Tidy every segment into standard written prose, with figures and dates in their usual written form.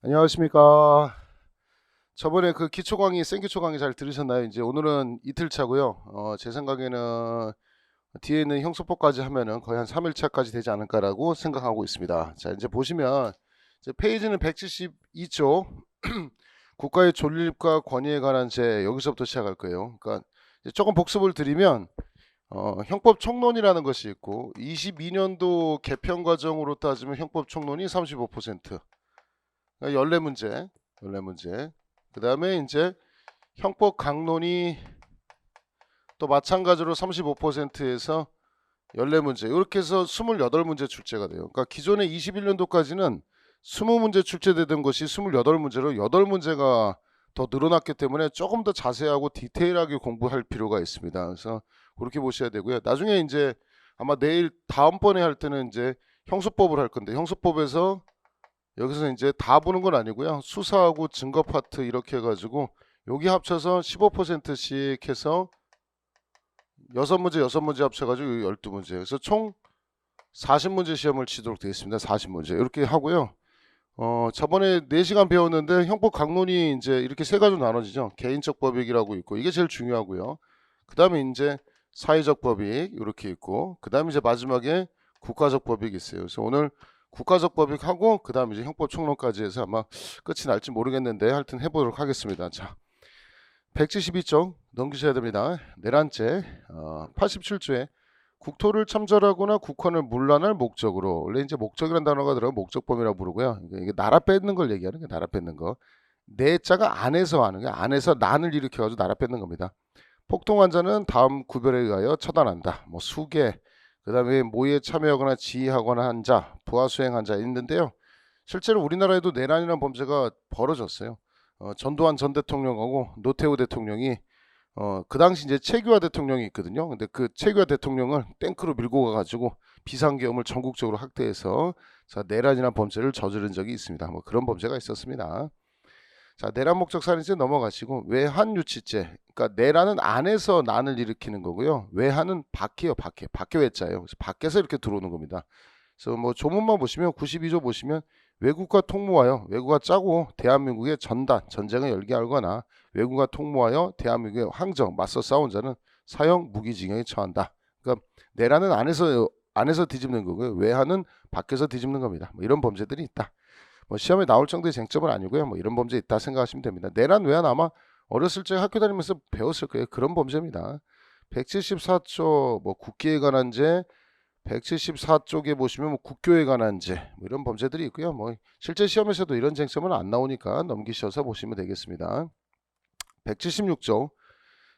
안녕하십니까. 저번에 그 기초 강의, 생기초 강의 잘 들으셨나요? 이제 오늘은 이틀 차고요. 제 생각에는 뒤에 있는 형수법까지 하면은 거의 한 3일 차까지 되지 않을까라고 생각하고 있습니다. 자, 이제 보시면 이제 페이지는 172쪽 국가의 존립과 권위에 관한 제 여기서부터 시작할 거예요. 그러니까 이제 조금 복습을 드리면 형법 총론이라는 것이 있고 22년도 개편 과정으로 따지면 형법 총론이 35%, 그러니까 14문제, 14문제. 그 다음에 이제 형법 강론이 또 마찬가지로 35%에서 14문제. 이렇게 해서 28문제 출제가 돼요. 그러니까 기존에 21년도까지는 20문제 출제되던 것이 28문제로 8문제가 더 늘어났기 때문에 조금 더 자세하고 디테일하게 공부할 필요가 있습니다. 그래서 그렇게 보셔야 되고요. 나중에 이제 아마 내일 다음번에 할 때는 이제 형수법을 할 건데, 형수법에서 여기서 이제 다 보는 건 아니고요. 수사하고 증거 파트 이렇게 해가지고 여기 합쳐서 15%씩 해서 6문제 6문제 합쳐가지고 12문제. 그래서 총 40문제 시험을 치도록 되어 있습니다. 40문제 이렇게 하고요. 저번에 4시간 배웠는데 형법 강론이 이제 이렇게 세 가지로 나눠지죠. 개인적 법익이라고 있고 이게 제일 중요하고요. 그 다음에 이제 사회적 법익 이렇게 있고, 그 다음에 이제 마지막에 국가적 법익이 있어요. 그래서 오늘 국가적 법익하고 그 다음에 이제 형법 총론까지 해서 아마 끝이 날지 모르겠는데 하여튼 해보도록 하겠습니다. 자, 172쪽 넘기셔야 됩니다. 내란죄 87조에 국토를 참전하거나 국헌을 문란할 목적으로, 원래 이제 목적이라는 단어가 들어가 목적범이라고 부르고요. 이게 나라 뺏는 걸 얘기하는 게, 나라 뺏는 거. 내자가 안에서 하는 게, 안에서 난을 일으켜가지고 나라 뺏는 겁니다. 폭동한 자는 다음 구별에 의하여 처단한다. 뭐 수계, 그 다음에 모의에 참여하거나 지휘하거나 한 자, 부하 수행한 자 있는데요. 실제로 우리나라에도 내란이라는 범죄가 벌어졌어요. 전두환 전 대통령하고 노태우 대통령이 그 당시 이제 최규하 대통령이 있거든요. 근데 그 최규하 대통령을 탱크로 밀고 가가지고 비상계엄을 전국적으로 확대해서 자, 내란이라는 범죄를 저지른 적이 있습니다. 뭐 그런 범죄가 있었습니다. 자, 내란 목적 살인죄 넘어가시고 외환 유치죄. 그러니까 내란은 안에서 난을 일으키는 거고요. 외환은 밖이에요, 밖에. 밖에 외자예요. 그래서 밖에서 이렇게 들어오는 겁니다. 그래서 뭐 조문만 보시면 92조 보시면 외국과 통모하여, 외국과 짜고 대한민국의 전단 전쟁을 열게 하거나 외국과 통모하여 대한민국의 항정 맞서 싸운 자는 사형 무기징역에 처한다. 그러니까 내란은 안에서 뒤집는 거고요. 외환은 밖에서 뒤집는 겁니다. 뭐 이런 범죄들이 있다. 뭐 시험에 나올 정도의 쟁점은 아니고요. 뭐 이런 범죄 있다 생각하시면 됩니다. 내란 외환 아마 어렸을 적 학교 다니면서 배웠을 거예요. 그런 범죄입니다. 174조 뭐 국기에 관한 죄, 174쪽에 보시면 뭐 국교에 관한 죄, 뭐 이런 범죄들이 있고요. 뭐 실제 시험에서도 이런 쟁점은 안 나오니까 넘기셔서 보시면 되겠습니다. 176조.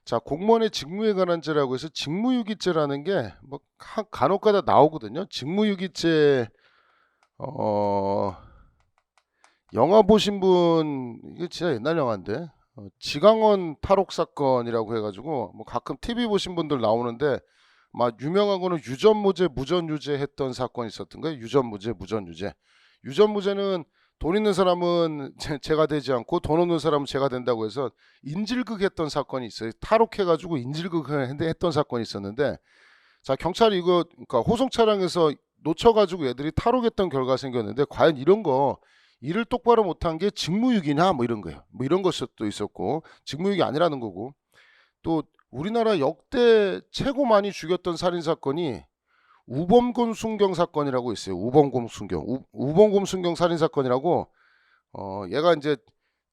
자, 공무원의 직무에 관한 죄라고 해서 직무유기죄라는 게 뭐 간혹가다 나오거든요. 직무유기죄 영화 보신 분, 이게 진짜 옛날 영화인데 지강원 탈옥 사건이라고 해가지고 뭐 가끔 TV 보신 분들 나오는데 막 유명한 거는 유전무죄 무전유죄 했던 사건이 있었던 거예요. 유전무죄 무전유죄. 유전무죄는 돈 있는 사람은 제가 되지 않고 돈 없는 사람은 제가 된다고 해서 인질극 했던 사건이 있어요. 탈옥해가지고 인질극 했던 사건이 있었는데, 자, 경찰이 이거 그러니까 호송 차량에서 놓쳐가지고 애들이 탈옥했던 결과가 생겼는데, 과연 이런 거 일을 똑바로 못한 게 직무유기냐 뭐 이런 거예요. 뭐 이런 것도 있었고 직무유기 아니라는 거고, 또 우리나라 역대 최고 많이 죽였던 살인 사건이 우범금 순경 사건이라고 있어요. 우범금 순경, 우범금 순경 살인 사건이라고. 얘가 이제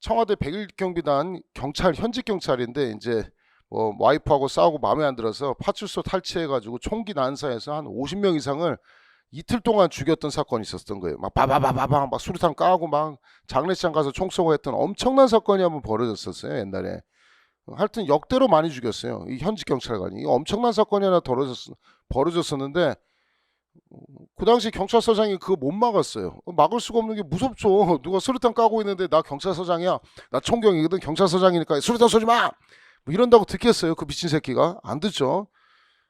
청와대 101 경비단 경찰, 현직 경찰인데 이제 와이프하고 싸우고 마음에 안 들어서 파출소 탈취해가지고 총기 난사해서 한 50명 이상을 이틀 동안 죽였던 사건이 있었던 거예요. 막 바바바바방 막 수류탄 까고 막 장례식장 가서 총 쏘고 했던 엄청난 사건이 한번 벌어졌었어요, 옛날에. 하여튼 역대로 많이 죽였어요. 이 현직 경찰관이. 엄청난 사건이 하나 벌어졌었는데 그 당시 경찰서장이 그거 못 막았어요. 막을 수가 없는 게 무섭죠. 누가 수류탄 까고 있는데 나 경찰서장이야. 나 총경이거든. 경찰서장이니까 수류탄 쏘지 마. 뭐 이런다고 듣겠어요. 그 미친 새끼가. 안 듣죠.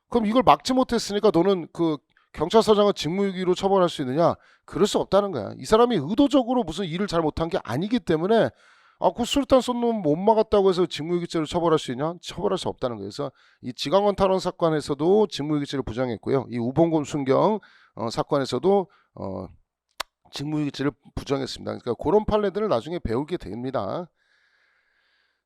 그럼 이걸 막지 못했으니까 너는 그 경찰서장을 직무유기로 처벌할 수 있느냐? 그럴 수 없다는 거야. 이 사람이 의도적으로 무슨 일을 잘못한 게 아니기 때문에 그 수류탄 쏜 놈 못 막았다고 해서 직무유기죄로 처벌할 수 있냐? 처벌할 수 없다는 거예요. 그래서 이 지강원 탈원 사건에서도 직무유기죄를 부정했고요. 이 우봉금 순경 사건에서도 직무유기죄를 부정했습니다. 그러니까 그런 판례들을 나중에 배우게 됩니다.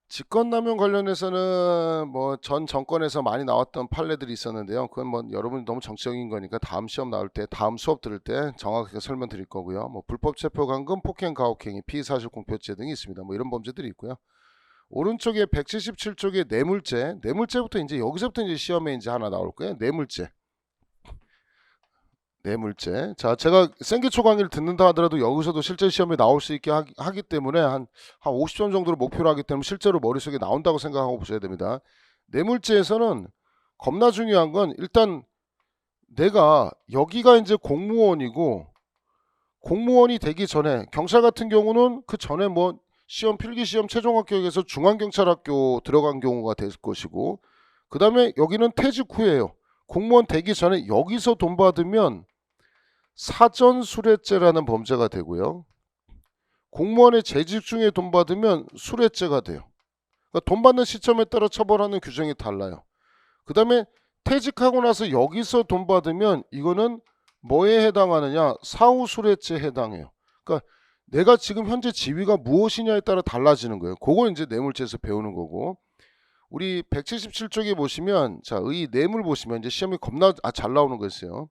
직권남용 관련해서는 뭐 전 정권에서 많이 나왔던 판례들이 있었는데요. 그건 뭐 여러분이 너무 정치적인 거니까 다음 시험 나올 때, 다음 수업 들을 때 정확하게 설명드릴 거고요. 뭐 불법 체포 감금, 폭행 가혹행위, 피의사실 공표죄 등이 있습니다. 뭐 이런 범죄들이 있고요. 오른쪽에 177쪽에 뇌물죄, 뇌물죄부터 이제 여기서부터 이제 시험에 이제 하나 나올 거예요. 뇌물죄. 뇌물죄. 자, 제가 생기초 강의를 듣는다 하더라도 여기서도 실제 시험에 나올 수 있게 하기 때문에 한 50점 정도로 목표로 하기 때문에 실제로 머릿속에 나온다고 생각하고 보셔야 됩니다. 뇌물죄에서는 겁나 중요한 건 일단 내가 여기가 이제 공무원이고 공무원이 되기 전에 경찰 같은 경우는 그 전에 뭐 시험 필기시험 최종 합격에서 중앙경찰학교 들어간 경우가 될 것이고 그 다음에 여기는 퇴직 후에요. 공무원 되기 전에 여기서 돈 받으면 사전수뢰죄라는 범죄가 되고요. 공무원의 재직 중에 돈 받으면 수뢰죄가 돼요. 그러니까 돈 받는 시점에 따라 처벌하는 규정이 달라요. 그 다음에 퇴직하고 나서 여기서 돈 받으면 이거는 뭐에 해당하느냐? 사후수뢰죄에 해당해요. 그러니까 내가 지금 현재 지위가 무엇이냐에 따라 달라지는 거예요. 그걸 이제 뇌물죄에서 배우는 거고. 우리 177쪽에 보시면 자, 의 뇌물 보시면 이제 시험이 겁나 잘 나오는 거였어요.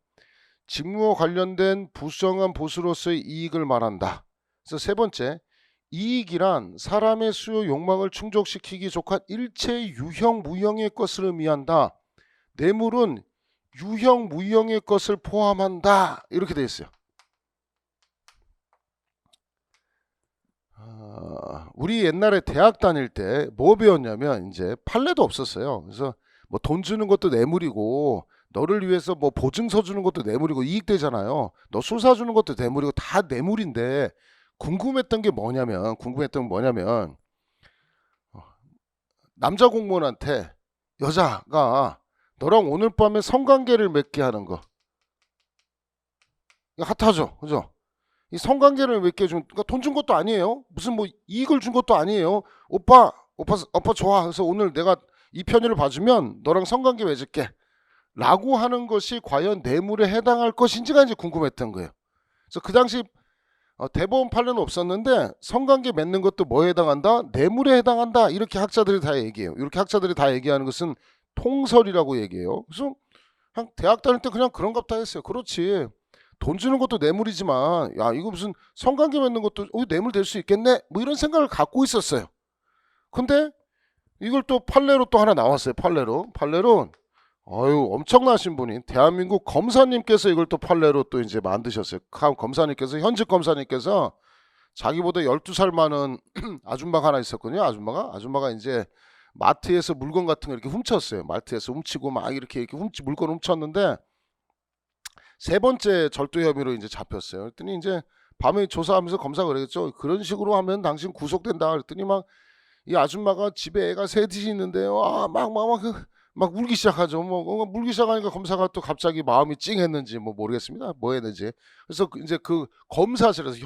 직무와 관련된 부정한 보수로서의 이익을 말한다. 그래서 세 번째, 이익이란 사람의 수요 욕망을 충족시키기 족한 일체 유형 무형의 것을 의미한다. 뇌물은 유형 무형의 것을 포함한다. 이렇게 되어 있어요. 우리 옛날에 대학 다닐 때 뭐 배웠냐면 이제 판례도 없었어요. 그래서 뭐 돈 주는 것도 뇌물이고 너를 위해서 뭐 보증서 주는 것도 뇌물이고 이익되잖아요. 너 술 사주는 것도 뇌물이고 다 뇌물인데 궁금했던 게 뭐냐면 남자 공무원한테 여자가 너랑 오늘 밤에 성관계를 맺게 하는 거 이거 핫하죠, 그죠? 이 성관계를 맺게 해준 그러니까 돈 준 것도 아니에요. 무슨 뭐 이익을 준 것도 아니에요. 오빠 좋아. 그래서 오늘 내가 이 편의를 봐주면 너랑 성관계 맺을게. 라고 하는 것이 과연 뇌물에 해당할 것인지가 이제 궁금했던 거예요. 그래서 그 당시 대법원 판례는 없었는데 성관계 맺는 것도 뭐에 해당한다? 뇌물에 해당한다. 이렇게 학자들이 다 얘기해요. 이렇게 학자들이 다 얘기하는 것은 통설이라고 얘기해요. 그래서 그냥 대학 다닐 때 그냥 그런갑다 했어요. 그렇지. 돈 주는 것도 뇌물이지만 야 이거 무슨 성관계 맺는 것도 뇌물 될 수 있겠네? 뭐 이런 생각을 갖고 있었어요. 근데 이걸 또 판례로 또 하나 나왔어요. 판례로 엄청나신 분이 대한민국 검사님께서 이걸 또 판례로 또 이제 만드셨어요. 검사님께서 현직 검사님께서 자기보다 12살 많은 아줌마가 하나 있었거든요. 아줌마가 이제 마트에서 물건 같은 거 이렇게 훔쳤어요. 마트에서 훔치고 막 이렇게 물건 훔쳤는데 세 번째 절도 혐의로 이제 잡혔어요. 그랬더니 이제 밤에 조사하면서 검사가 그러겠죠. 그런 식으로 하면 당신 구속된다. 그랬더니 막 이 아줌마가 집에 애가 셋이 있는데요. 막 울기 시작하죠. 뭐 물기 시작하니까 검사가 또 갑자기 마음이 찡했는지 뭐 모르겠습니다. 뭐 했는지. 그래서 이제 그 검사실에서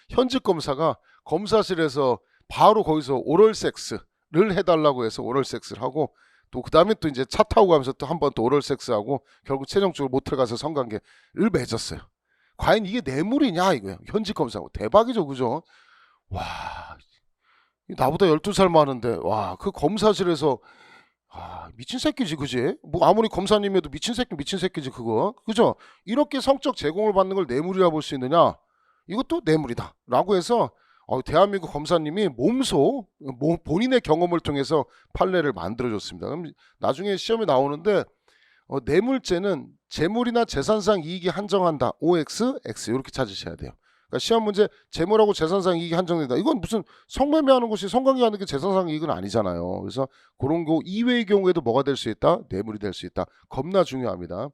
현직 검사가 검사실에서 바로 거기서 오럴 섹스를 해달라고 해서 오럴 섹스를 하고 또 그 다음에 또 이제 차 타고 가면서 또 한 번 또 오럴 섹스하고 결국 최종적으로 못 들어가서 성관계를 맺었어요. 과연 이게 뇌물이냐 이거예요. 현직 검사고 대박이죠, 그죠? 와, 나보다 12살 많은데 와, 그 검사실에서 미친 새끼지, 그지? 뭐 아무리 검사님이어도 미친 새끼지 그거, 그죠? 이렇게 성적 제공을 받는 걸 뇌물이라 볼 수 있느냐? 이것도 뇌물이다. 라고 해서 대한민국 검사님이 본인의 경험을 통해서 판례를 만들어줬습니다. 그럼 나중에 시험에 나오는데 뇌물죄는 재물이나 재산상 이익이 한정한다. OX, X 이렇게 찾으셔야 돼요. 그러니까 시험 문제 재물하고 재산상 이익이 한정된다. 이건 무슨 성매매하는 것이 성관계하는 게 재산상 이익은 아니잖아요. 그래서 그런 거 이외의 경우에도 뭐가 될 수 있다? 뇌물이 될 수 있다. 겁나 중요합니다.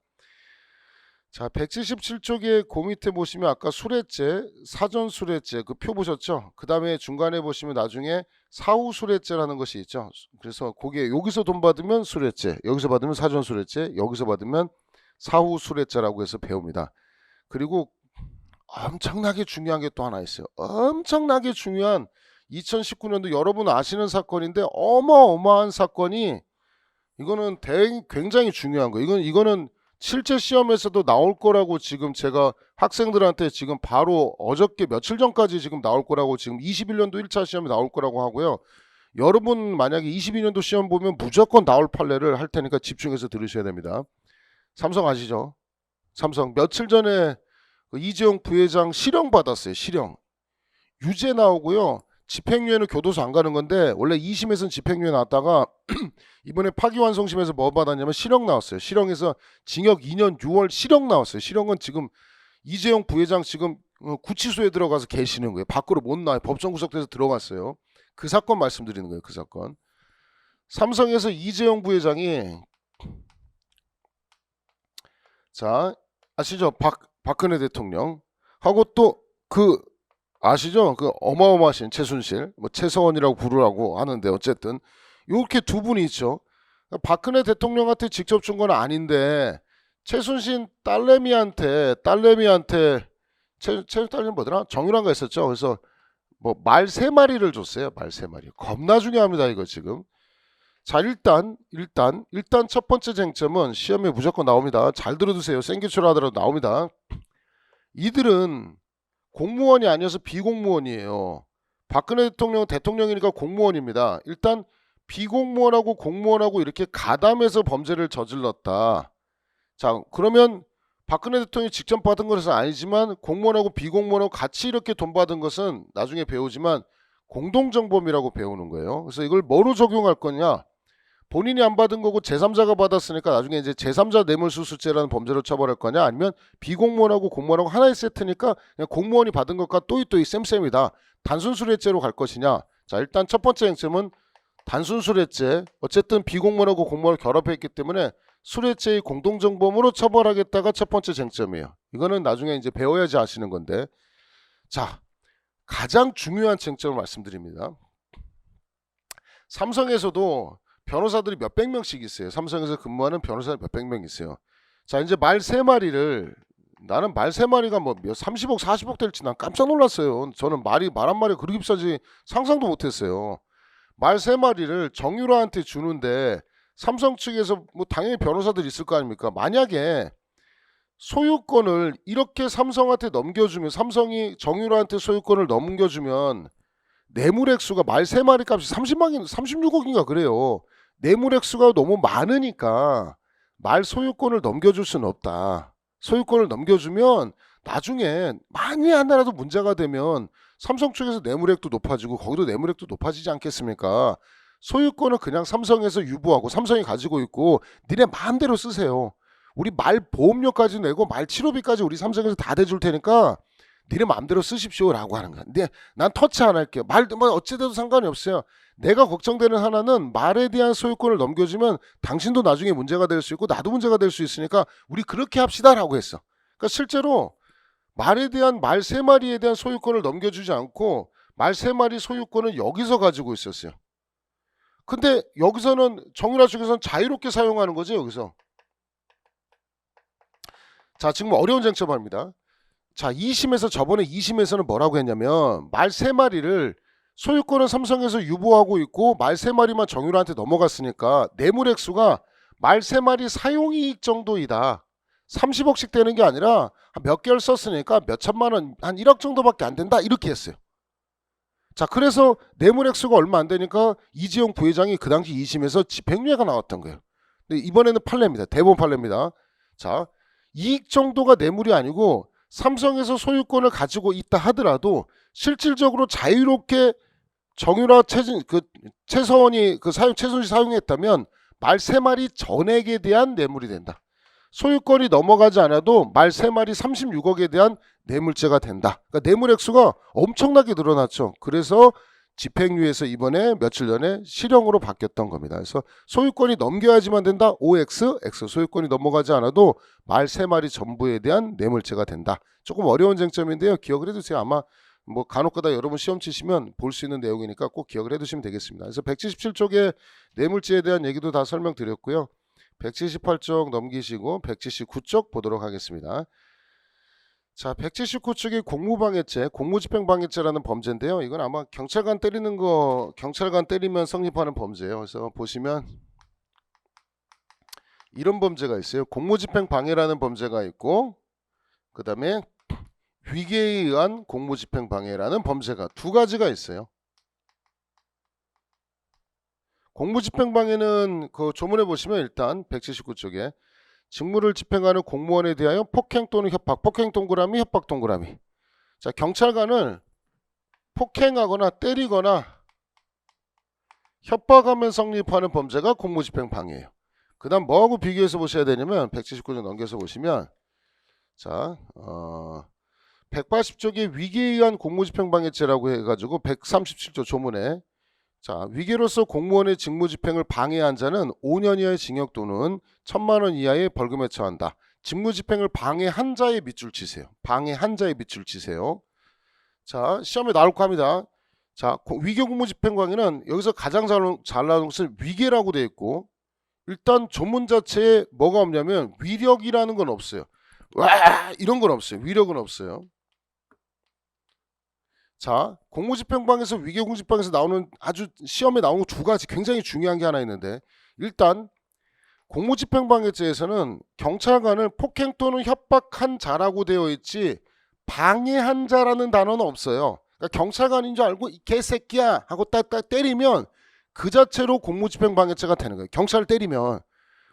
자, 177쪽에 그 밑에 보시면 아까 수뢰죄, 사전수뢰죄 그 표 보셨죠? 그 다음에 중간에 보시면 나중에 사후수뢰죄라는 것이 있죠. 그래서 그게 여기서 돈 받으면 수뢰죄, 여기서 받으면 사전수뢰죄, 여기서 받으면 사후수뢰죄라고 해서 배웁니다. 그리고 엄청나게 중요한 게 또 하나 있어요. 엄청나게 중요한 2019년도 여러분 아시는 사건인데 어마어마한 사건이 이거는 굉장히 중요한 거예요. 이거는 실제 시험에서도 나올 거라고 지금 제가 학생들한테 지금 바로 어저께 며칠 전까지 지금 나올 거라고 지금 21년도 1차 시험이 나올 거라고 하고요. 여러분 만약에 22년도 시험 보면 무조건 나올 판례를 할 테니까 집중해서 들으셔야 됩니다. 삼성 아시죠? 삼성 며칠 전에 그 이재용 부회장 실형 받았어요. 실형. 유죄 나오고요. 집행유예는 교도소 안 가는 건데 원래 2심에서는 집행유예 나왔다가 이번에 파기환송심에서 뭐 받았냐면 실형 나왔어요. 실형에서 징역 2년 6월 실형 나왔어요. 실형은 지금 이재용 부회장 지금 구치소에 들어가서 계시는 거예요. 밖으로 못 나와요. 법정 구속돼서 들어갔어요. 그 사건 말씀드리는 거예요. 그 사건. 삼성에서 이재용 부회장이 자 아시죠? 박근혜 대통령 하고 또 그 아시죠? 그 어마어마하신 최순실, 뭐 최서원이라고 부르라고 하는데 어쨌든 이렇게 두 분이 있죠. 박근혜 대통령한테 직접 준 건 아닌데 최순실 딸내미한테 딸내미 뭐더라? 정유라가 있었죠. 그래서 뭐 말 3마리를 줬어요. 말 3마리. 겁나 중요합니다. 이거 지금. 자 일단 첫 번째 쟁점은 시험에 무조건 나옵니다. 잘 들어두세요. 생기초라 하더라도 나옵니다. 이들은 공무원이 아니어서 비공무원이에요. 박근혜 대통령이니까 공무원입니다. 일단 비공무원하고 공무원하고 이렇게 가담해서 범죄를 저질렀다. 자 그러면 박근혜 대통령이 직접 받은 것은 아니지만 공무원하고 비공무원하고 같이 이렇게 돈 받은 것은 나중에 배우지만 공동정범이라고 배우는 거예요. 그래서 이걸 뭐로 적용할 거냐? 본인이 안 받은 거고 제3자가 받았으니까 나중에 이제 제3자 뇌물수수죄라는 범죄로 처벌할 거냐? 아니면 비공무원하고 공무원하고 하나의 세트니까 그냥 공무원이 받은 것과 또이또이 쌤쌤이다. 단순수뢰죄로 갈 것이냐? 자 일단 첫 번째 쟁점은 단순수뢰죄. 어쨌든 비공무원하고 공무원을 결합했기 때문에 수뢰죄의 공동정범으로 처벌하겠다가 첫 번째 쟁점이에요. 이거는 나중에 이제 배워야지 아시는 건데. 자 가장 중요한 쟁점을 말씀드립니다. 삼성에서도 변호사들이 몇백 명씩 있어요. 삼성에서 근무하는 변호사들 몇백 명 있어요. 자 이제 말 3마리를 나는 말 3마리가 뭐 30억 40억 될지 난 깜짝 놀랐어요. 저는 말 한 마리 그렇게 비싸지 상상도 못했어요. 말 3마리를 정유라한테 주는데 삼성 측에서 뭐 당연히 변호사들이 있을 거 아닙니까? 만약에 소유권을 이렇게 삼성한테 넘겨주면 삼성이 정유라한테 소유권을 넘겨주면 뇌물액수가 말 3마리 값이 36억인가 그래요. 뇌물액수가 너무 많으니까 말 소유권을 넘겨줄 수는 없다. 소유권을 넘겨주면 나중에 만약에 하나라도 문제가 되면 삼성 쪽에서 뇌물액도 높아지고 거기도 뇌물액도 높아지지 않겠습니까? 소유권은 그냥 삼성에서 유보하고 삼성이 가지고 있고 니네 마음대로 쓰세요. 우리 말 보험료까지 내고 말 치료비까지 우리 삼성에서 다 대줄 테니까 니네 마음대로 쓰십시오 라고 하는 거야. 근데 난 터치 안 할게요. 말 뭐 어찌돼도 상관이 없어요. 내가 걱정되는 하나는 말에 대한 소유권을 넘겨주면 당신도 나중에 문제가 될 수 있고 나도 문제가 될 수 있으니까 우리 그렇게 합시다 라고 했어. 그러니까 실제로 말에 대한 말 3마리에 대한 소유권을 넘겨주지 않고 말 3마리 소유권을 여기서 가지고 있었어요. 근데 여기서는 정유라 측에서는 자유롭게 사용하는 거죠. 여기서. 자 지금 어려운 쟁점입니다. 자 2심에서 저번에 2심에서는 뭐라고 했냐면 말 3마리를 소유권은 삼성에서 유보하고 있고 말 3마리만 정유라한테 넘어갔으니까 뇌물액수가 말 3마리 사용이익 정도이다. 30억씩 되는 게 아니라 몇 개월 썼으니까 몇 천만 원, 한 1억 정도밖에 안 된다 이렇게 했어요. 자 그래서 뇌물액수가 얼마 안 되니까 이재용 부회장이 그 당시 2심에서 집행유예가 나왔던 거예요. 근데 이번에는 판례입니다. 대법원 판례입니다. 자 이익 정도가 뇌물이 아니고 삼성에서 소유권을 가지고 있다 하더라도 실질적으로 자유롭게 정유라 최서원이 최순실 사용했다면 말 3마리 전액에 대한 뇌물이 된다. 소유권이 넘어가지 않아도 말 3마리 36억에 대한 뇌물죄가 된다. 그러니까 뇌물액수가 엄청나게 늘어났죠. 그래서 집행유예에서 이번에 며칠 전에 실형으로 바뀌었던 겁니다. 그래서 소유권이 넘겨야지만 된다. OX, X 소유권이 넘어가지 않아도 말 3마리 전부에 대한 뇌물죄가 된다. 조금 어려운 쟁점인데요. 기억을 해두세요. 아마 뭐 간혹가다 여러분 시험 치시면 볼 수 있는 내용이니까 꼭 기억을 해두시면 되겠습니다. 그래서 177쪽의 뇌물죄에 대한 얘기도 다 설명드렸고요. 178쪽 넘기시고 179쪽 보도록 하겠습니다. 자 179쪽이 공무방해죄, 공무집행방해죄라는 범죄인데요. 이건 아마 경찰관 때리는 거 경찰관 때리면 성립하는 범죄예요. 그래서 보시면 이런 범죄가 있어요. 공무집행 방해라는 범죄가 있고, 그 다음에 위계에 의한 공무집행 방해라는 범죄가 두 가지가 있어요. 공무집행 방해는 그 조문에 보시면 일단 179쪽에 직무를 집행하는 공무원에 대하여 폭행 또는 협박, 폭행 동그라미, 협박 동그라미. 자, 경찰관을 폭행하거나 때리거나 협박하면 성립하는 범죄가 공무집행 방해예요. 그 다음 뭐하고 비교해서 보셔야 되냐면 179쪽 넘겨서 보시면 자 180쪽에 위계에 의한 공무집행방해죄라고 해가지고 137조 조문에 자 위계로서 공무원의 직무집행을 방해한 자는 5년 이하의 징역 또는 1,000만 원 이하의 벌금에 처한다. 직무집행을 방해한 자의 밑줄 치세요. 방해한 자의 밑줄 치세요. 자 시험에 나올 거 합니다. 자 위계 공무집행방해는 여기서 가장 잘 나오는 것은 위계라고 되어 있고 일단 조문 자체에 뭐가 없냐면 위력이라는 건 없어요. 와 이런 건 없어요. 위력은 없어요. 자 공무집행방에서 위계공집방에서 나오는 아주 시험에 나오는 두 가지 굉장히 중요한 게 하나 있는데 일단 공무집행방해죄에서는 경찰관을 폭행 또는 협박한 자라고 되어 있지 방해한 자라는 단어는 없어요. 그러니까 경찰관인 줄 알고 이 개새끼야 하고 딱 때리면 그 자체로 공무집행방해죄가 되는 거예요. 경찰을 때리면.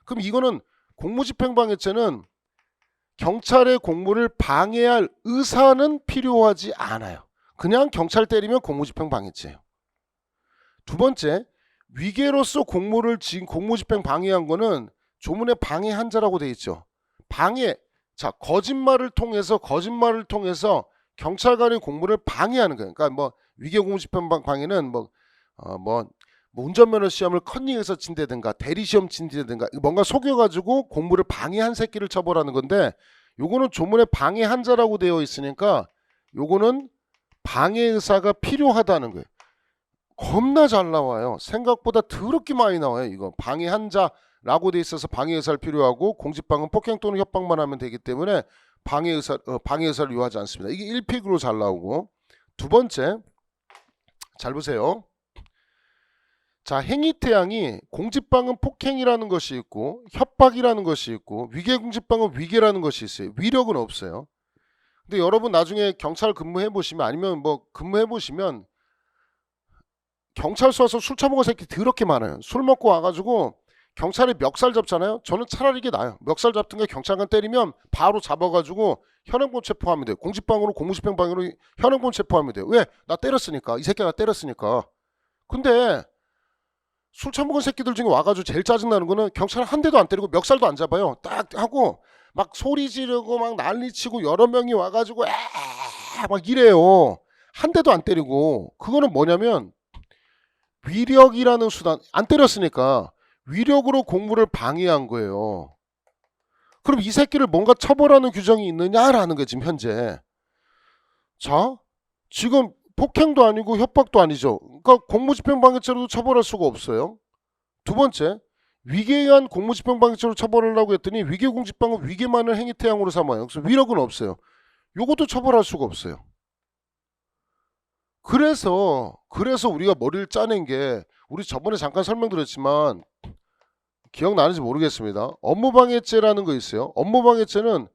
그럼 이거는 공무집행방해죄는 경찰의 공무를 방해할 의사는 필요하지 않아요. 그냥 경찰 때리면 공무집행방해죄예요. 두 번째, 위계로서 공무집행 방해한 거는 조문에 방해한 자라고 돼 있죠. 방해, 자 거짓말을 통해서 경찰관의 공무를 방해하는 거예요. 그러니까 뭐 위계 공무집행 방해는 뭐 운전면허 시험을 컨닝해서 친다든가 대리시험 친다든가 뭔가 속여가지고 공무를 방해한 새끼를 처벌하는 건데 요거는 조문에 방해한 자라고 되어 있으니까 요거는 방해 의사가 필요하다는 거예요. 겁나 잘 나와요. 생각보다 더럽게 많이 나와요. 이거 방해한 자라고 돼 있어서 방해 의사를 필요하고 공집방은 폭행 또는 협박만 하면 되기 때문에 방해 의사를 요하지 않습니다. 이게 1픽으로 잘 나오고 두 번째 잘 보세요. 자 행위태양이 공집방은 폭행이라는 것이 있고 협박이라는 것이 있고 위계공집방은 위계라는 것이 있어요. 위력은 없어요. 근데 여러분 나중에 경찰 근무해 보시면 아니면 뭐 근무해 보시면 경찰서 와서 술 처먹은 새끼 더럽게 많아요. 술 먹고 와가지고 경찰에 멱살 잡잖아요. 저는 차라리 이게 나아요. 멱살 잡든 게 경찰관 때리면 바로 잡아가지고 현행범 체포하면 돼요. 공집방으로 공무집행방해로 현행범 체포하면 돼요. 왜? 나 때렸으니까. 이 새끼가 때렸으니까. 근데 술 처먹은 새끼들 중에 와가지고 제일 짜증나는 거는 경찰 한 대도 안 때리고 멱살도 안 잡아요. 딱 하고 막 소리 지르고 막 난리치고 여러 명이 와가지고 막 이래요. 한 대도 안 때리고. 그거는 뭐냐면 위력이라는 수단, 안 때렸으니까 위력으로 공무를 방해한 거예요. 그럼 이 새끼를 뭔가 처벌하는 규정이 있느냐라는 게 지금 현재. 자 지금 폭행도 아니고 협박도 아니죠. 그러니까 공무집행방해죄로도 처벌할 수가 없어요. 두 번째, 위계에 의한 공무집행방해죄로 처벌하려고 했더니 위계공집방은 위계만을 행위태양으로 삼아요. 그래서 위력은 없어요. 요것도 처벌할 수가 없어요. 그래서 우리가 머리를 짜낸 게 우리 저번에 잠깐 설명드렸지만 기억나는지 모르겠습니다. 업무방해죄라는 거 있어요. 업무방해죄는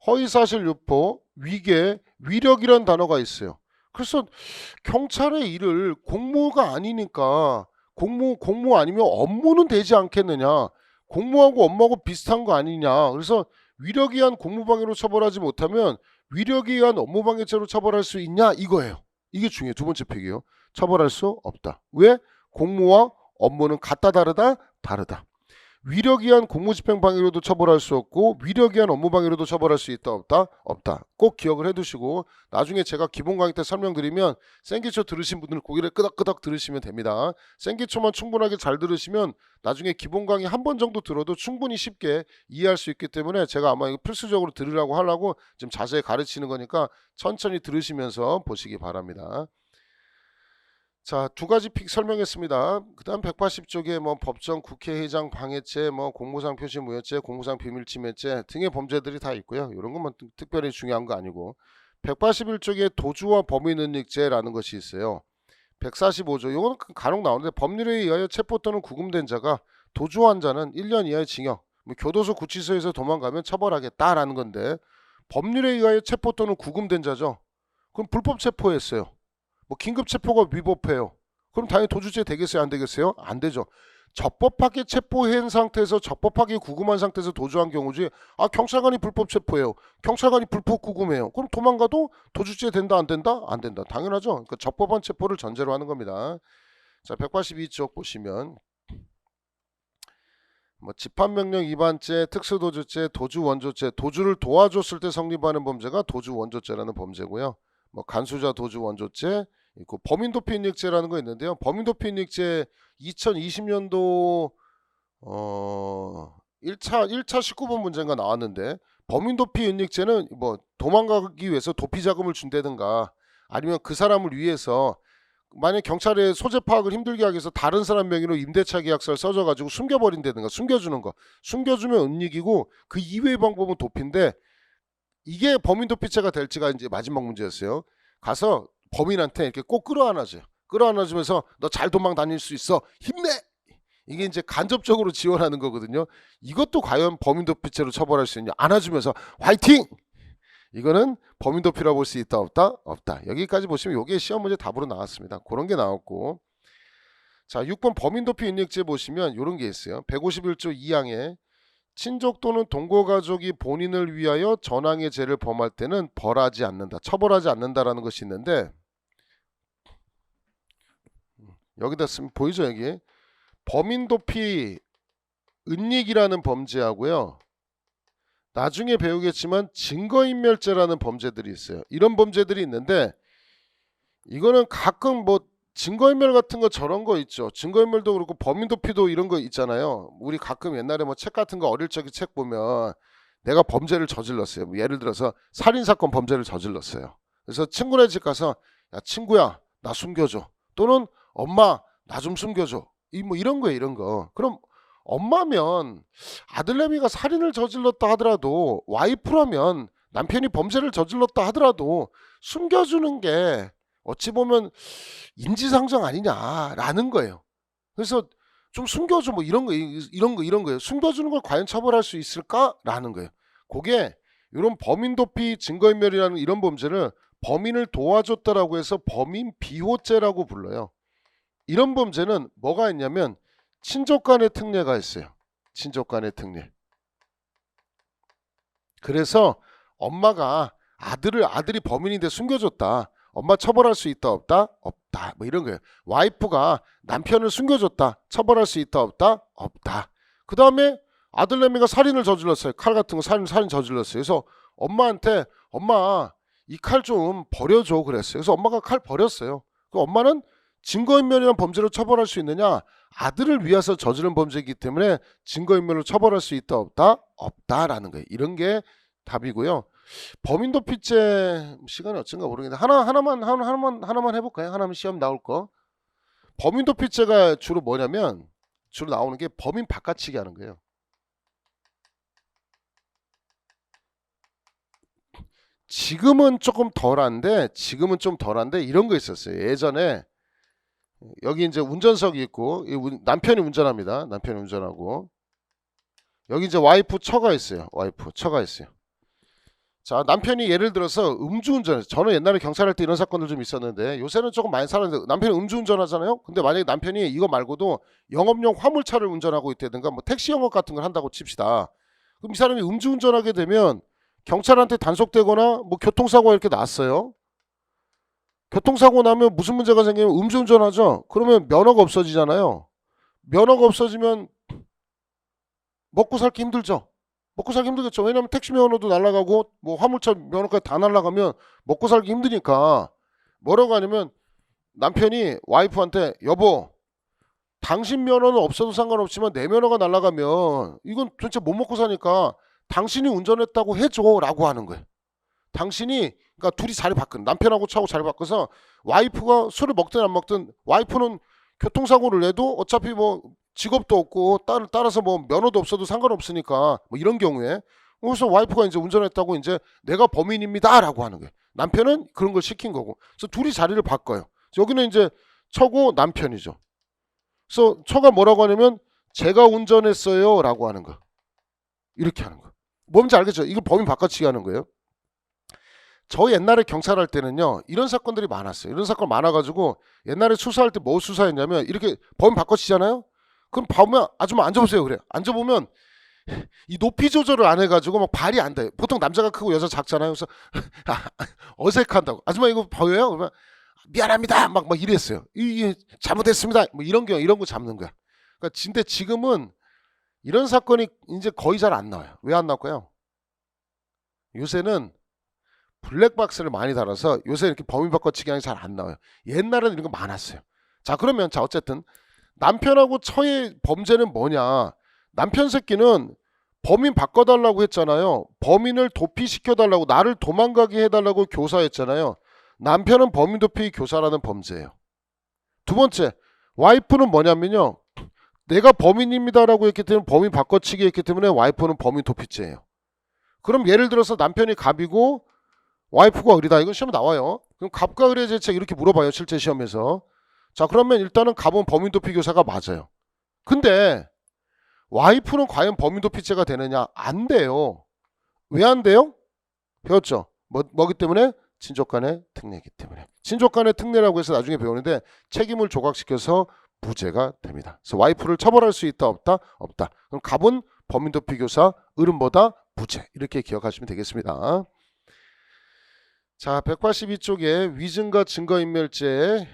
허위사실 유포, 위계, 위력이라는 단어가 있어요. 그래서 경찰의 일을 공무가 아니니까 공무 아니면 업무는 되지 않겠느냐. 공무하고 업무하고 비슷한 거 아니냐. 그래서 위력에 의한 공무방해로 처벌하지 못하면 위력에 의한 업무방해죄로 처벌할 수 있냐 이거예요. 이게 중요해요. 두 번째 팩이에요. 처벌할 수 없다. 왜? 공무와 업무는 같다 다르다? 다르다. 위력에 의한 공무집행방해로도 처벌할 수 없고 위력에 의한 업무방해로도 처벌할 수 있다 없다? 없다. 꼭 기억을 해두시고 나중에 제가 기본 강의 때 설명드리면 생기초 들으신 분들은 고개를 끄덕끄덕 들으시면 됩니다. 생기초만 충분하게 잘 들으시면 나중에 기본 강의 한 번 정도 들어도 충분히 쉽게 이해할 수 있기 때문에 제가 아마 이거 필수적으로 들으라고 하려고 지금 자세히 가르치는 거니까 천천히 들으시면서 보시기 바랍니다. 자, 두 가지 픽 설명했습니다. 그 다음 180쪽에 뭐 법정 국회의장 방해죄, 뭐 공무상 표시 무효죄, 공무상 비밀침해죄 등의 범죄들이 다 있고요. 이런 건 뭐 특별히 중요한 거 아니고 181쪽에 도주와 범위능력죄라는 것이 있어요. 145조, 이거는 간혹 나오는데 법률에 의하여 체포 또는 구금된 자가 도주한 자는 1년 이하의 징역, 뭐 교도소 구치소에서 도망가면 처벌하겠다라는 건데 법률에 의하여 체포 또는 구금된 자죠. 그럼 불법 체포했어요. 뭐 긴급 체포가 위법해요. 그럼 당연히 도주죄 되겠어요? 안 되겠어요? 안 되죠. 적법하게 체포한 상태에서 적법하게 구금한 상태에서 도주한 경우지. 아, 경찰관이 불법 체포해요. 경찰관이 불법 구금해요. 그럼 도망가도 도주죄 된다 안 된다? 안 된다. 당연하죠. 그러니까 적법한 체포를 전제로 하는 겁니다. 자, 182쪽 보시면 뭐 집합명령 위반죄, 특수도주죄, 도주원조죄, 도주를 도와줬을 때 성립하는 범죄가 도주원조죄라는 범죄고요. 뭐 간수자 도주원조죄 있고 범인도피인익죄라는 거 있는데요. 범인도피인익죄 2020년도 1차 19번 문제가 나왔는데 범인도피인익죄는 뭐 도망가기 위해서 도피 자금을 준다든가 아니면 그 사람을 위해서 만약 경찰에 소재 파악을 힘들게 하기 위해서 다른 사람 명의로 임대차 계약서를 써줘가지고 숨겨버린다든가 숨겨주는 거. 숨겨주면 은닉이고 그 이외의 방법은 도피인데 이게 범인도피죄가 될지가 이제 마지막 문제였어요. 가서 범인한테 이렇게 꼭 끌어안아줘요. 끌어안아주면서 너 잘 도망 다닐 수 있어. 힘내! 이게 이제 간접적으로 지원하는 거거든요. 이것도 과연 범인도피죄로 처벌할 수 있냐? 안아주면서 화이팅! 이거는 범인도피라고 볼 수 있다 없다? 없다. 여기까지 보시면 이게 시험 문제 답으로 나왔습니다. 그런 게 나왔고 자 6번 범인도피 인력죄 보시면 이런 게 있어요. 151조 2항에 친족 또는 동거가족이 본인을 위하여 전항의 죄를 범할 때는 벌하지 않는다. 처벌하지 않는다라는 것이 있는데 여기다 쓰면 보이죠 여기? 범인도피 은닉이라는 범죄하고요. 나중에 배우겠지만 증거인멸죄라는 범죄들이 있어요. 이런 범죄들이 있는데 이거는 가끔 뭐 증거인멸 같은 거 저런 거 있죠. 증거인멸도 그렇고 범인도피도 이런 거 있잖아요. 우리 가끔 옛날에 뭐 책 같은 거 어릴 적에 책 보면 내가 범죄를 저질렀어요. 뭐 예를 들어서 살인사건 범죄를 저질렀어요. 그래서 친구네 집 가서 야 친구야 나 숨겨줘. 또는 엄마 나 좀 숨겨줘. 뭐 이런 거예요 이런 거. 그럼 엄마면 아들내미가 살인을 저질렀다 하더라도 와이프라면 남편이 범죄를 저질렀다 하더라도 숨겨주는 게 어찌 보면 인지상정 아니냐라는 거예요. 그래서 좀 숨겨줘 뭐 이런 거예요. 숨겨주는 걸 과연 처벌할 수 있을까라는 거예요. 그게 이런 범인도피 증거인멸이라는 이런 범죄를 범인을 도와줬다라고 해서 범인 비호죄라고 불러요. 이런 범죄는 뭐가 있냐면 친족 간의 특례가 있어요. 친족 간의 특례. 그래서 엄마가 아들이 범인인데 숨겨줬다. 엄마 처벌할 수 있다 없다? 없다. 뭐 이런 거예요. 와이프가 남편을 숨겨줬다. 처벌할 수 있다 없다? 없다. 그 다음에 아들내미가 살인을 저질렀어요. 칼 같은 거 살인 저질렀어요. 그래서 엄마한테 엄마 이 칼 좀 버려줘 그랬어요. 그래서 엄마가 칼 버렸어요. 그 엄마는 증거인멸이라는 범죄로 처벌할 수 있느냐? 아들을 위해서 저지른 범죄이기 때문에 증거인멸로 처벌할 수 있다 없다? 없다라는 거예요. 이런 게 답이고요. 범인도피죄 시간이 어쩐가 모르겠는데 하나만 해볼까요? 하나만 시험 나올 거. 범인도피죄가 주로 뭐냐면 주로 나오는 게 범인 바꿔치기 하는 거예요. 지금은 좀 덜한데 이런 거 있었어요. 예전에 여기 이제 운전석이 있고 남편이 운전합니다. 남편이 운전하고 여기 이제 와이프 처가 있어요. 자 남편이 예를 들어서 음주운전해서 저는 옛날에 경찰할 때 이런 사건들 좀 있었는데 요새는 조금 많이 살았는데 남편이 음주운전하잖아요. 근데 만약에 남편이 이거 말고도 영업용 화물차를 운전하고 있다든가 뭐 택시 영업 같은 걸 한다고 칩시다. 그럼 이 사람이 음주운전하게 되면 경찰한테 단속되거나 뭐 교통사고가 이렇게 났어요. 교통사고 나면 무슨 문제가 생기면 음주운전하죠. 그러면 면허가 없어지잖아요. 면허가 없어지면 먹고 살기 힘들죠. 먹고 살기 힘들겠죠. 왜냐면 택시 면허도 날아가고 뭐 화물차 면허까지 다 날아가면 먹고 살기 힘드니까 뭐라고 하냐면 남편이 와이프한테 여보 당신 면허는 없어도 상관없지만 내 면허가 날아가면 이건 진짜 못 먹고 사니까 당신이 운전했다고 해줘라고 하는 거예요. 당신이 그러니까 둘이 자리 바꾼 남편하고 차고 자리 바꿔서 와이프가 술을 먹든 안 먹든 와이프는 교통사고를 내도 어차피 뭐 직업도 없고 따라서 뭐 면허도 없어도 상관없으니까 뭐 이런 경우에 그래서 와이프가 이제 운전했다고 이제 내가 범인입니다라고 하는 거예요. 남편은 그런 걸 시킨 거고. 그래서 둘이 자리를 바꿔요. 여기는 이제 처고 남편이죠. 그래서 처가 뭐라고 하냐면 제가 운전했어요라고 하는 거. 이렇게 하는 거. 뭔지 알겠죠? 이거 범인 바꿔치기 하는 거예요. 저 옛날에 경찰 할 때는요, 이런 사건들이 많았어요. 이런 사건 많아가지고 옛날에 수사할 때 뭐 수사했냐면 이렇게 범인 바꿔치잖아요. 그럼 보면 아줌마 앉아보세요 그래. 앉아보면 이 높이 조절을 안 해가지고 막 발이 안 닿아요. 보통 남자가 크고 여자 작잖아요. 그래서 어색한다고. 아줌마 이거 보여요? 그러면 미안합니다. 막 이랬어요. 이 잘못했습니다. 뭐 이런 거 잡는 거야. 그러니까 근데 지금은 이런 사건이 이제 거의 잘 안 나와요. 왜 안 나올까요? 요새는 블랙박스를 많이 달아서 요새 이렇게 범인 바꿔치기 하는 게 잘 안 나와요. 옛날에는 이런 거 많았어요. 자, 그러면 자 어쨌든 남편하고 처의 범죄는 뭐냐? 남편 새끼는 범인 바꿔달라고 했잖아요. 범인을 도피시켜달라고, 나를 도망가게 해달라고 교사했잖아요. 남편은 범인 도피 교사라는 범죄예요. 두 번째, 와이프는 뭐냐면요, 내가 범인입니다라고 했기 때문에 범인 바꿔치기 했기 때문에 와이프는 범인 도피죄예요. 그럼 예를 들어서 남편이 갑이고 와이프가 을이다. 이건 시험에 나와요. 그럼 갑과 을의 대책 이렇게 물어봐요. 실제 시험에서. 자, 그러면 일단은 갑은 범인 도피 교사가 맞아요. 근데 와이프는 과연 범인 도피죄가 되느냐? 안 돼요. 왜 안 돼요? 배웠죠? 뭐기 때문에? 친족간의 특례이기 때문에. 친족간의 특례라고 해서 나중에 배우는데 책임을 조각시켜서 무죄가 됩니다. 그래서 와이프를 처벌할 수 있다 없다? 없다. 그럼 갑은 범인 도피 교사, 을은 뭐다? 무죄. 이렇게 기억하시면 되겠습니다. 자, 182쪽에 위증과 증거인멸죄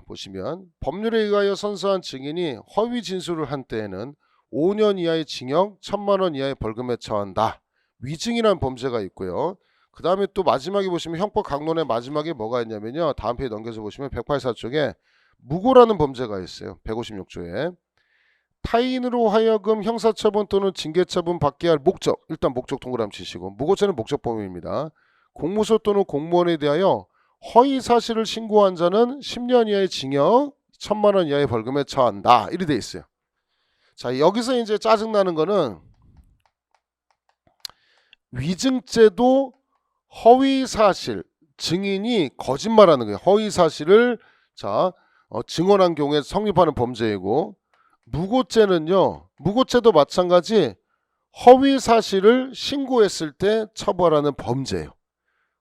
보시면 법률에 의하여 선서한 증인이 허위 진술을 한 때에는 5년 이하의 징역, 1,000만 원 이하의 벌금에 처한다. 위증이라는 범죄가 있고요. 그 다음에 또 마지막에 보시면 형법 강론의 마지막에 뭐가 있냐면요. 다음 페이지 넘겨서 보시면 184쪽에 무고라는 범죄가 있어요. 156조에 타인으로 하여금 형사처분 또는 징계처분 받게 할 목적, 일단 목적 동그라미 치시고, 무고죄는 목적범위입니다. 공무소 또는 공무원에 대하여 허위 사실을 신고한 자는 10년 이하의 징역, 1,000만 원 이하의 벌금에 처한다. 이렇게 돼 있어요. 자, 여기서 이제 짜증나는 거는 위증죄도 허위 사실, 증인이 거짓말하는 거예요. 허위 사실을 증언한 경우에 성립하는 범죄이고, 무고죄는요, 무고죄도 마찬가지 허위 사실을 신고했을 때 처벌하는 범죄예요.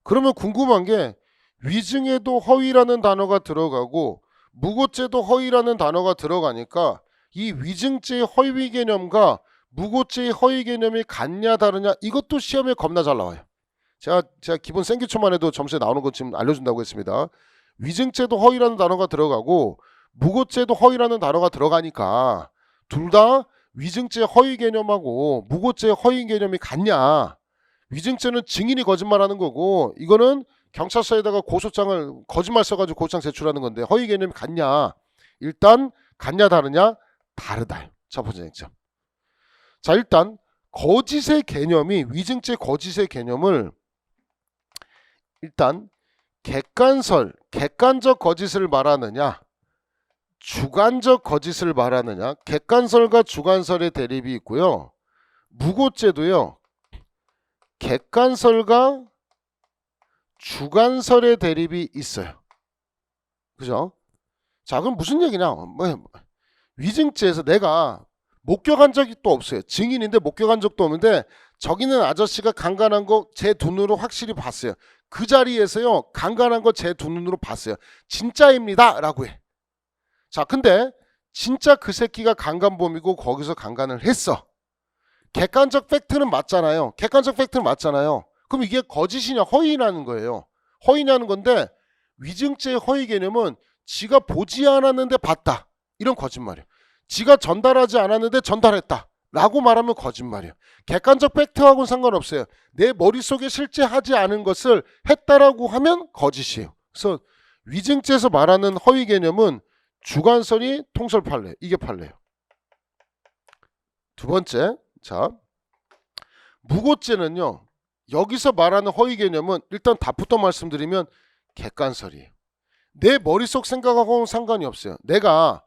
그러면 궁금한 게 위증에도 허위라는 단어가 들어가고 무고죄도 허위라는 단어가 들어가니까 이 위증죄의 허위 개념과 무고죄의 허위 개념이 같냐 다르냐, 이것도 시험에 겁나 잘 나와요. 제가 기본 생기초만 해도 점수에 나오는 거 지금 알려준다고 했습니다. 위증죄도 허위라는 단어가 들어가고 무고죄도 허위라는 단어가 들어가니까 둘 다 위증죄 허위 개념하고 무고죄 허위 개념이 같냐. 위증죄는 증인이 거짓말하는 거고 이거는 경찰서에다가 고소장을 거짓말 써가지고 고소장 제출하는 건데 허위 개념이 같냐. 일단 같냐 다르냐? 다르다. 첫 번째 쟁점. 자, 일단 거짓의 개념이, 위증죄 거짓의 개념을 일단 객관적 거짓을 말하느냐, 주관적 거짓을 말하느냐. 객관설과 주관설의 대립이 있고요. 무고죄도요, 객관설과 주관설의 대립이 있어요. 그죠? 자, 그럼 무슨 얘기냐? 위증죄에서 내가 목격한 적이 또 없어요. 증인인데 목격한 적도 없는데 저기는 아저씨가 강간한 거 제 두 눈으로 확실히 봤어요. 그 자리에서요, 강간한 거 제 두 눈으로 봤어요. 진짜입니다 라고 해. 자, 근데 진짜 그 새끼가 강간범이고 거기서 강간을 했어. 객관적 팩트는 맞잖아요. 객관적 팩트는 맞잖아요. 그럼 이게 거짓이냐 허위냐는 거예요. 허위냐는 건데, 위증죄의 허위 개념은 지가 보지 않았는데 봤다. 이런 거짓말이에요. 지가 전달하지 않았는데 전달했다 라고 말하면 거짓말이에요. 객관적 팩트하고는 상관없어요. 내 머릿속에 실제 하지 않은 것을 했다라고 하면 거짓이에요. 그래서 위증죄에서 말하는 허위 개념은 주관설이 통설 판례, 이게 판례예요. 두 번째, 자, 무고죄는요, 여기서 말하는 허위 개념은 일단 답부터 말씀드리면 객관설이에요. 내 머릿속 생각하고는 상관이 없어요. 내가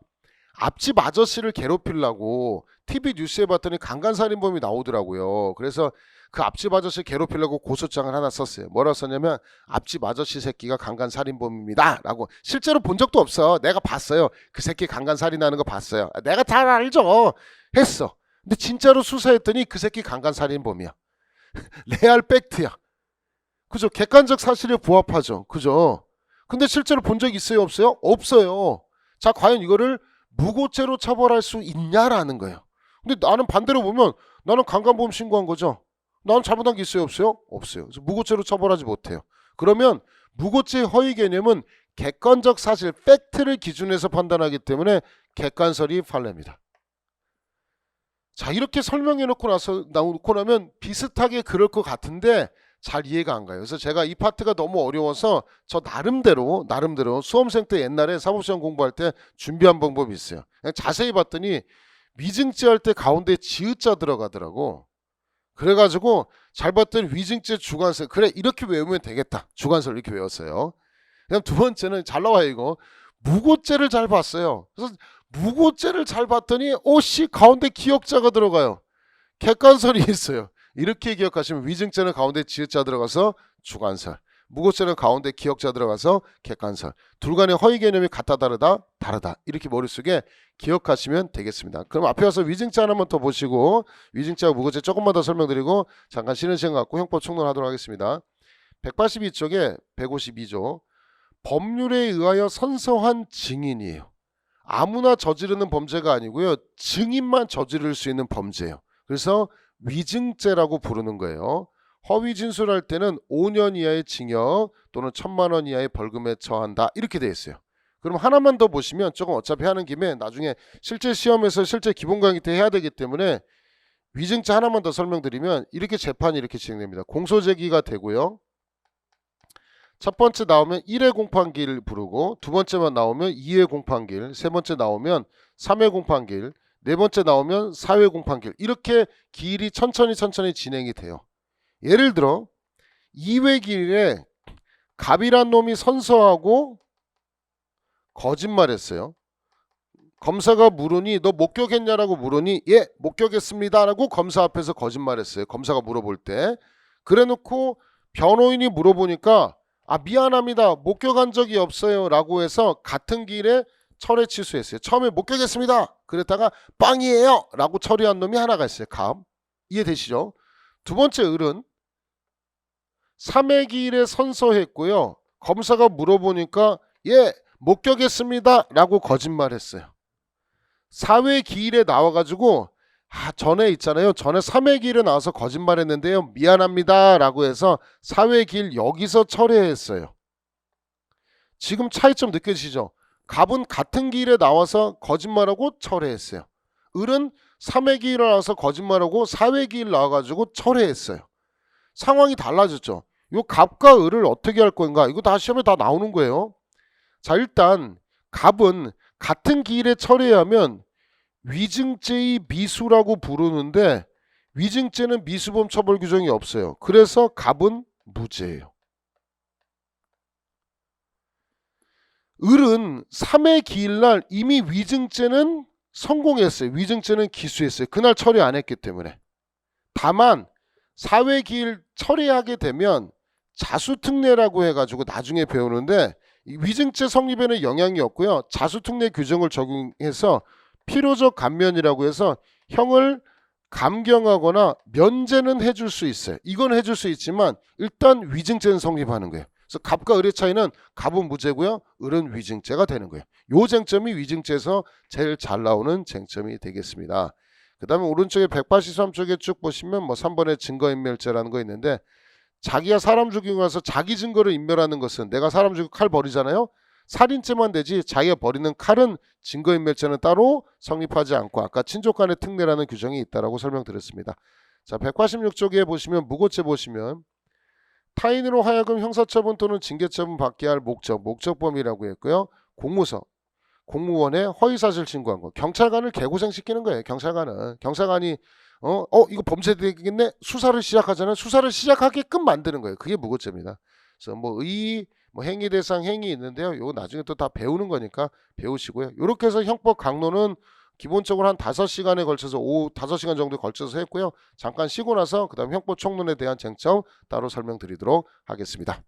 앞집 아저씨를 괴롭히려고 TV 뉴스에 봤더니 강간살인범이 나오더라고요. 그래서 그 앞집 아저씨 괴롭히려고 고소장을 하나 썼어요. 뭐라고 썼냐면 앞집 아저씨 새끼가 강간살인범입니다 라고. 실제로 본 적도 없어. 내가 봤어요. 그 새끼 강간살인하는 거 봤어요. 내가 잘 알죠. 했어. 근데 진짜로 수사했더니 그 새끼 강간살인범이야. 레알 팩트야. 그죠? 객관적 사실에 부합하죠. 그죠? 근데 실제로 본 적 있어요? 없어요? 없어요. 자, 과연 이거를 무고죄로 처벌할 수 있냐라는 거예요. 근데 나는 반대로 보면 나는 강간범 신고한 거죠. 나는 잘못한 게 있어요? 없어요? 없어요. 그래서 무고죄로 처벌하지 못해요. 그러면 무고죄 허위 개념은 객관적 사실, 팩트를 기준해서 판단하기 때문에 객관설이 판례입니다. 자, 이렇게 설명해 놓고 나면 비슷하게 그럴 것 같은데 잘 이해가 안 가요. 그래서 제가 이 파트가 너무 어려워서 저 나름대로 수험생 때 옛날에 사법시험 공부할 때 준비한 방법이 있어요. 그냥 자세히 봤더니 위증죄 할 때 가운데 지읒자 들어가더라고. 그래가지고 잘 봤더니 위증죄 주관설, 그래 이렇게 외우면 되겠다. 주관설 이렇게 외웠어요. 그다음 두 번째는 잘 나와요 이거. 무고죄를 잘 봤어요. 그래서 무고죄를 잘 봤더니 오씨 가운데 기억자가 들어가요. 객관설이 있어요. 이렇게 기억하시면 위증죄는 가운데 지읒자 들어가서 주관설, 무고죄는 가운데 기억자 들어가서 객관설. 둘 간의 허위 개념이 같다 다르다 이렇게 머릿속에 기억하시면 되겠습니다. 그럼 앞에 와서 위증죄 하나만 더 보시고 위증죄와 무고죄 조금만 더 설명드리고 잠깐 쉬는 시간 갖고 형법 총론하도록 하겠습니다. 182쪽에 152조 법률에 의하여 선서한 증인이에요. 아무나 저지르는 범죄가 아니고요. 증인만 저지를 수 있는 범죄예요. 그래서 위증죄라고 부르는 거예요. 허위 진술할 때는 5년 이하의 징역 또는 1,000만 원 이하의 벌금에 처한다. 이렇게 되어 있어요. 그럼 하나만 더 보시면 조금 어차피 하는 김에 나중에 실제 시험에서 실제 기본 강의 때 해야 되기 때문에 위증죄 하나만 더 설명드리면 이렇게 재판이 이렇게 진행됩니다. 공소 제기가 되고요. 첫 번째 나오면 1회 공판기일 부르고 두 번째만 나오면 2회 공판기일, 세 번째 나오면 3회 공판기일, 네 번째 나오면 4회 공판기일. 이렇게 기일이 천천히 진행이 돼요. 예를 들어 2회 기일에 갑이란 놈이 선서하고 거짓말했어요. 검사가 물으니 너 목격했냐라고 물으니 예 목격했습니다 라고 검사 앞에서 거짓말했어요. 검사가 물어볼 때. 그래놓고 변호인이 물어보니까 아 미안합니다 목격한 적이 없어요 라고 해서 같은 기일에 철회 취소했어요. 처음에 목격했습니다 그랬다가 빵이에요 라고 처리한 놈이 하나가 있어요. 갑. 이해되시죠? 두 번째 을은 3회 기일에 선서했고요. 검사가 물어보니까 예 목격했습니다 라고 거짓말했어요. 4회 기일에 나와가지고 전에 있잖아요. 전에 3회 기일에 나와서 거짓말했는데요. 미안합니다 라고 해서 4회 기일 여기서 철회했어요. 지금 차이점 느껴지시죠? 갑은 같은 기일에 나와서 거짓말하고 철회했어요. 을은 3회 기일에 나와서 거짓말하고 4회 기일 나와가지고 철회했어요. 상황이 달라졌죠. 요 갑과 을을 어떻게 할 건가? 이거 다 시험에 다 나오는 거예요. 자 일단 갑은 같은 기일에 철회하면 위증죄의 미수라고 부르는데 위증죄는 미수범 처벌 규정이 없어요. 그래서 갑은 무죄예요. 을은 3회 기일날 이미 위증죄는 성공했어요. 위증죄는 기수했어요. 그날 처리 안 했기 때문에. 다만 4회 기일 처리하게 되면 자수특례라고 해가지고 나중에 배우는데 위증죄 성립에는 영향이 없고요. 자수특례 규정을 적용해서 필요적 감면이라고 해서 형을 감경하거나 면제는 해줄 수 있어요. 이건 해줄 수 있지만 일단 위증죄는 성립하는 거예요. 그래서 갑과 을의 차이는 갑은 무죄고요. 을은 위증죄가 되는 거예요. 요 쟁점이 위증죄에서 제일 잘 나오는 쟁점이 되겠습니다. 그 다음에 오른쪽에 183쪽에 쭉 보시면 뭐 3번에 증거인멸죄라는 거 있는데 자기가 사람 죽이고 나서 자기 증거를 인멸하는 것은 내가 사람 죽이고 칼 버리잖아요. 살인죄만 되지 자기가 버리는 칼은 증거인멸죄는 따로 성립하지 않고 아까 친족간의 특례라는 규정이 있다라고 설명드렸습니다. 자 186쪽에 보시면 무고죄 보시면 타인으로 하여금 형사처분 또는 징계처분 받게 할 목적범위라고 했고요. 공무서 공무원의 허위사실 신고한 거. 경찰관을 개고생시키는 거예요. 경찰관이 이거 범죄 되겠네. 수사를 시작하잖아요. 수사를 시작하게끔 만드는 거예요. 그게 무고죄입니다. 그래서 뭐 행위 대상 행위 있는데요. 이거 나중에 또 다 배우는 거니까 배우시고요. 이렇게 해서 형법 강론은 기본적으로 한 5시간에 걸쳐서 오후 5시간 정도 걸쳐서 했고요. 잠깐 쉬고 나서 그 다음 형법 총론에 대한 쟁점 따로 설명드리도록 하겠습니다.